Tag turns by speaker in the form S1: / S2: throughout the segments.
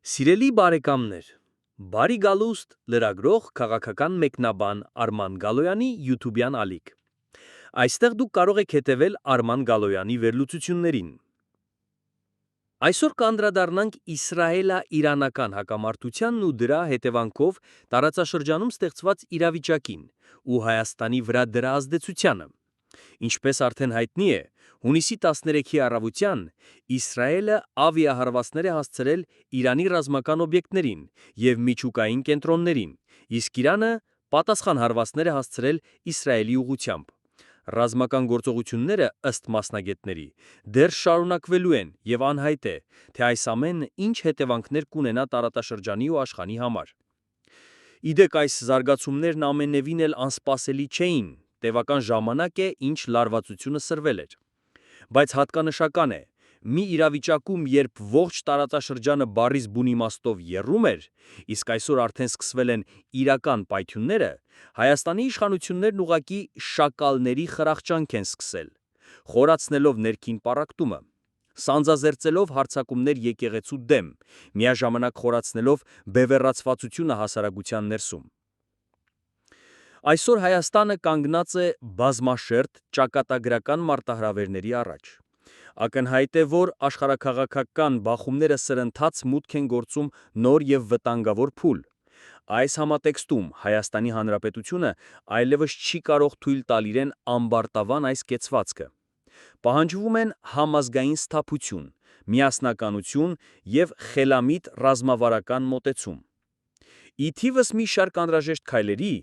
S1: Սիրելի բարեկամներ, բարի գալուստ լրագրող քաղաքական մեկնաբան Արման Գալոյանի YouTube-յան ալիք։ Այստեղ դուք կարող եք հետևել Արման Գալոյանի վերլուծություններին։ Այսօր կանդրադառնանք Իսրայելա-իրանական հակամարտությանն ու դրա հետևանքով տարածաշրջանում ստեղծված իրավիճակին ու Հայաստանի վրա դրա ազդեցությանը։ Ինչպես արդեն հայտնի է, հունիսի 13-ի առավոտյան Իսրայելը ավիահարվածներ է հասցրել Իրանի ռազմական օբյեկտներին և միջուկային կենտրոններին, իսկ Իրանը պատասխան հարվածներ է հասցրել Իսրայելի ուղղությամբ։ Ռազմական գործողությունները, ըստ մասնագետների, դեռ շարունակվելու են և անհայտ է, թե այս ամենը ինչ հետևանքներ կունենա տարածաշրջանի ու աշխարհի համար։ Իդեպ այս զարգացումներն ամենևին էլ անսպասելի չէին, տևական ժամանակ է, ինչ լարվածությունը սրվել էր։ Բայց հատկանշական է, մի իրավիճակում, երբ ողջ տարածաշրջանը բառից բուն իմաստով եռում էր, իսկ այսօր արդեն սկսվել են իրական պայթյունները, Հայաստանի իշխանություններն ուղղակի շակալների խրախճանք են սկսել, խորացնելով ներքին պառակտումը, սանձազերծելով հարձակումներ եկեղեցու դեմ, միաժամանակ խորացնելով բևեռացվածությունը հասարակության ներսում։ Այսօր Հայաստանը կանգնած է բազմաշերտ ճակատագրական մարտահրավերների առաջ։ Ակնհայտ է, որ աշխարհաքաղաքական բախումները սրընթաց մուտք են գործում նոր և վտանգավոր փուլ։ Այս համատեքստում Հայաստանի Հանրապետությունը այլևս չի կարող թույլ տալ իրեն ամբարտավան այս կեցվածքը։ Պահանջվում են համազգային սթափություն, միասնականություն և խելամիտ ռազմավարական մոտեցում։ Ի թիվս մի շարք անհրաժեշտ քայլերի,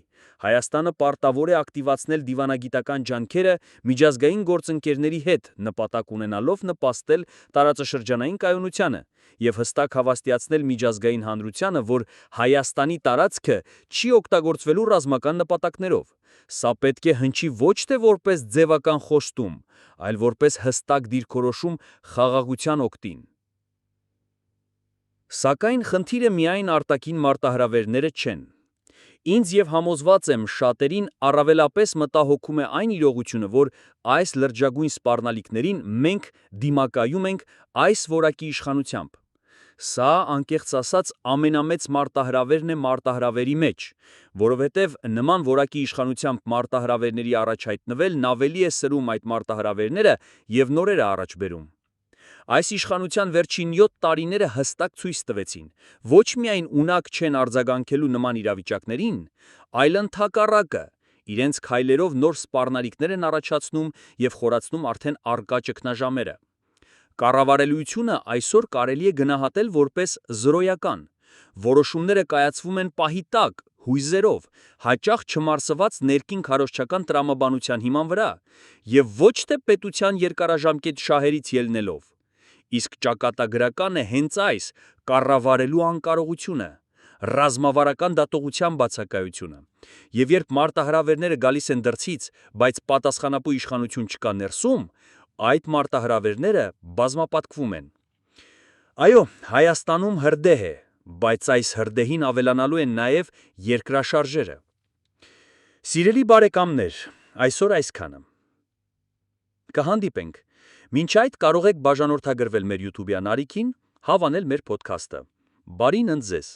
S1: Հայաստանը պարտավոր է ակտիվացնել դիվանագիտական ջանքերը միջազգային գործընկերների հետ, նպատակ ունենալով նպաստել տարածաշրջանային կայունությանը և հստակ հավաստիացնել միջազգային հանրությանը, որ Հայաստանի տարածքը չի օգտագործվելու ռազմական նպատակներով։ Սա պետք է հնչի ոչ թե որպես ձևական խոստում, այլ որպես հստակ դիրքորոշում խաղաղության օգտին։ Սակայն խնդիրը միայն արտաքին մարտահրավերները չեն։ Ինձ և համոզված եմ շատերին առավելապես մտահոգում է այն իրողությունը, որ այս լրջագույն սպառնալիքներին մենք դիմակայում ենք այս որակի իշխանությամբ։ Սա, անկեղծ ասած, ամենամեծ մարտահրավերն է մարտահրավերի մեջ, որովհետև նման որակի իշխանությամբ մարտահրավերների առաջ հայտնվելն ավելի է սրում այդ մարտահրավերները և նորեր է առաջ բերում։ Այս իշխանության վերջին 7 տարիները հստակ ցույց տվեցին, ոչ միայն ունակ չեն արձագանքելու նման իրավիճակներին, այլ ընդհակառակը, իրենց քայլերով նոր սպառնալիքներ են առաջացնում և խորացնում արդեն առկա ճգնաժամերը։ Կառավարելիությունը այսօր կարելի է գնահատել որպես զրոյական։ Որոշումները կայացվում են պահի տակ, հույզերով, հաճախ չմարսված ներքին քարոզչական տրամաբանության հիման վրա և ոչ թե պետության երկարաժամկետ շահերից ելնելով։ Իսկ ճակատագրական է հենց այս կառավարելու անկարողությունը, ռազմավարական դատողության բացակայությունը։ Եվ երբ մարտահրավերները գալիս են դրսից, բայց պատասխանատու իշխանություն չկա ներսում, այդ մարտահրավերները բազմապատկվում են։ Այո, Հայաստանում հրդեհ է, բայց այս հրդեհին ավելանալու են նաև երկրաշարժերը։ Սիրելի բարեկամներ, այսօր այսքանը։ Կհանդիպենք։ Մինչ այդ կարող եք բաժանորդագրվել մեր YouTube-յան ալիքին, հավանել մեր փոդքասթը։ Բարին ընդ ձեզ։